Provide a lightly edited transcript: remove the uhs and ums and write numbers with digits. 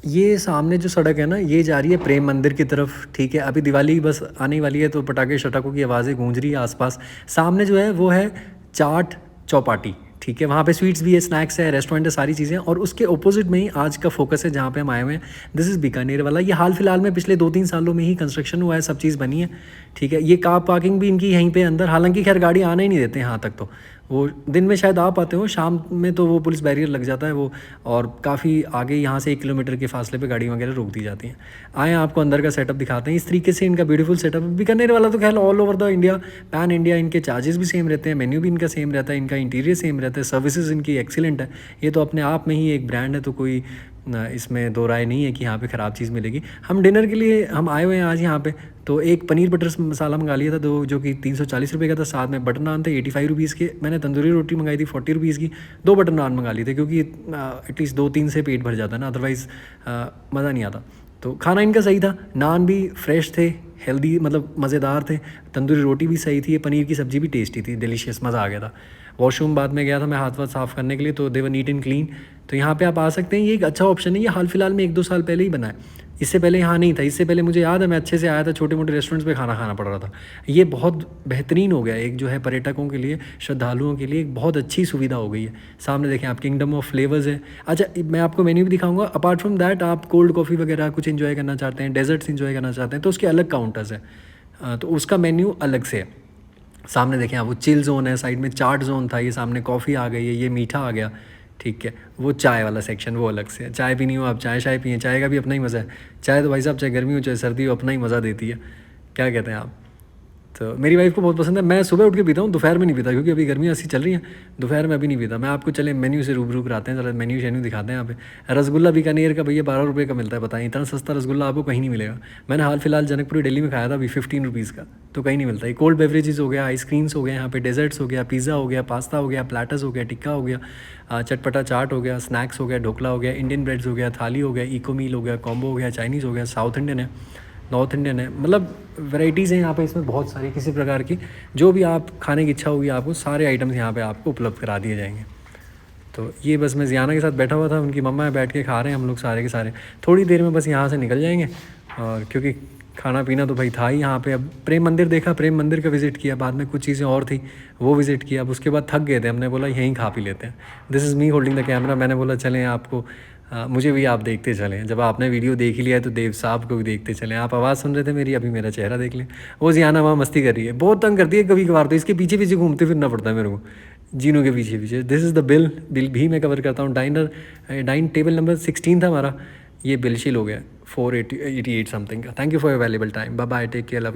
ये सामने जो सड़क है ना, ये जा रही है प्रेम मंदिर की तरफ, ठीक है। अभी दिवाली बस आने वाली है तो पटाखे शटाखों की आवाज़ें गूंज रही है आसपास। सामने जो है वो है चाट चौपाटी, ठीक है। वहाँ पे स्वीट्स भी है, स्नैक्स है, रेस्टोरेंट है, सारी चीज़ें। और उसके ऑपोजिट में ही आज का फोकस है जहाँ पे हम आए हुए हैं। दिस इज़ बीकानेर वाला। ये हाल फिलहाल में पिछले 2-3 सालों में ही कंस्ट्रक्शन हुआ है, सब चीज़ बनी है, ठीक है। ये कार पार्किंग भी इनकी यहीं पे अंदर, हालांकि खैर गाड़ी आना ही नहीं देते यहाँ तक। तो वो दिन में शायद आ पाते हो, शाम में तो वो पुलिस बैरियर लग जाता है वो। और काफ़ी आगे यहाँ से 1 किलोमीटर के फासले पे गाड़ी वगैरह रोक दी जाती हैं। आए आपको अंदर का सेटअप दिखाते हैं। इस तरीके से इनका ब्यूटीफुल सेटअप है। बीकानेर वाला तो खैर all over the India, pan India इनके चार्जेस भी सेम रहते हैं, मेन्यू भी इनका सेम रहता है, इनका इंटीरियर सेम रहता है, सर्विसेज इनकी एक्सीलेंट है। ये तो अपने आप में ही एक ब्रांड है, तो कोई इसमें दो राय नहीं है कि यहाँ पे ख़राब चीज़ मिलेगी। हम डिनर के लिए हम आए हुए हैं आज यहाँ पे, तो एक पनीर बटर मसाला मंगा लिया था, जो कि 340 रुपये का था। साथ में बटर नान थे 85 रुपीज़ के। मैंने तंदूरी रोटी मंगाई थी 40 रुपीज़ की। 2 बटर नान मंगा लिए थे, क्योंकि एटलीस्ट 2-3 से पेट भर जाता है ना, अदरवाइज़ मज़ा नहीं आता। तो खाना इनका सही था, नान भी फ्रेश थे, हेल्दी मतलब मज़ेदार थे। तंदूरी रोटी भी सही थी, पनीर की सब्ज़ी भी टेस्टी थी, डिलीशियस, मज़ा आ गया था। वॉशरूम बाद में गया था मैं हाथ वाथ साफ़ करने के लिए, तो दे वर नीट एंड क्लीन। तो यहाँ पे आप आ सकते हैं, ये एक अच्छा ऑप्शन है। ये हाल फिलहाल में 1-2 साल पहले ही बना है, इससे पहले यहाँ नहीं था। इससे पहले मुझे याद है मैं अच्छे से आया था, छोटे मोटे रेस्टोरेंट्स में खाना खाना पड़ रहा था। ये बहुत बेहतरीन हो गया, एक जो है पर्यटकों के लिए, श्रद्धालुओं के लिए एक बहुत अच्छी सुविधा हो गई है। सामने देखें आप, किंगडम ऑफ फ्लेवर्स है। अच्छा, मैं आपको मेन्यू भी दिखाऊंगा। अपार्ट फ्रॉम दैट, आप कोल्ड कॉफ़ी वगैरह कुछ इन्जॉय करना चाहते हैं, डेजर्ट्स इन्जॉय करना चाहते हैं, तो उसके अलग काउंटर्स है, तो उसका मेन्यू अलग से है। सामने देखें आप, वो चिल जोन है, साइड में चाट जोन था, ये सामने कॉफ़ी आ गई है, ये मीठा आ गया, ठीक है। वो चाय वाला सेक्शन वो अलग से है। चाय पीनी हो आप, चाय पिए, चाय का भी अपना ही मज़ा है। चाय तो भाई साहब, चाहे गर्मी हो चाहे सर्दी हो, अपना ही मज़ा देती है। क्या कहते हैं आप? तो मेरी वाइफ को बहुत पसंद है। मैं सुबह उठ के पीता हूँ, दोपहर में नहीं पीता, क्योंकि अभी गर्मियाँ ऐसी चल रही हैं, दोपहर में अभी नहीं पीता मैं। आपको चले मेन्यू से रूबरू कराते हैं, चलो मेन्यू शेन्यू दिखाते हैं। यहाँ पे रसगुल्ला बीकानेर का भैया 12 रुपये का मिलता है, बताएं, इतना सस्ता रसगुल्ला आपको कहीं नहीं मिलेगा। मैंने हाल फिलहाल जनकपुरी दिल्ली में खाया था, अभी 15 रुपीज़ का, तो कहीं नहीं मिलता। ये कोल्ड बेवरेजेस हो गया, आइसक्रीम्स हो गया, यहाँ पे डेजर्ट्स हो गया, पिज़्ज़ा हो गया, पास्ता हो गया, प्लाटर्स हो गया, टिक्का हो गया, चटपटा चाट हो गया, स्नैक्स हो गया, ढोकला हो गया, इंडियन ब्रेड्स हो गया, थाली हो गया, इको मील हो गया, कॉम्बो हो गया, चाइनीज़ हो गया, साउथ इंडियन है, नॉर्थ इंडियन है। मतलब वैराइटीज़ हैं यहाँ पे इसमें बहुत सारी, किसी प्रकार की जो भी आप खाने की इच्छा होगी आपको, सारे आइटम्स यहाँ पे आपको उपलब्ध करा दिए जाएंगे। तो ये बस मैं जियाना के साथ बैठा हुआ था, उनकी मम्मा है, बैठ के खा रहे हैं हम लोग सारे के सारे। थोड़ी देर में बस यहाँ से निकल जाएंगे, और क्योंकि खाना पीना तो भाई था ही यहाँ पे। अब प्रेम मंदिर देखा, प्रेम मंदिर का विज़िट किया, बाद में कुछ चीज़ें और थी वो विज़िट किया। अब उसके बाद थक गए थे, हमने बोला यहीं खा पी लेते हैं। This is me holding the camera. मैंने बोला चलें आपको, मुझे भी आप देखते चलें। जब आपने वीडियो देख ही लिया है तो देव साहब को भी देखते चलें। आप आवाज़ सुन रहे थे मेरी, अभी मेरा चेहरा देख लें। वो जियाना वहाँ मस्ती कर रही है, बहुत तंग करती है कभी कभार, तो इसके पीछे पीछे घूमते फिरना पड़ता है मेरे को, जीनों के पीछे पीछे। दिस इज़ द बिल भी मैं कवर करता हूँ। डाइन टेबल नंबर 16 था हमारा, ये बिल शील हो गया 488 समथिंग का। Thank you for your valuable time. Bye bye, take care, love.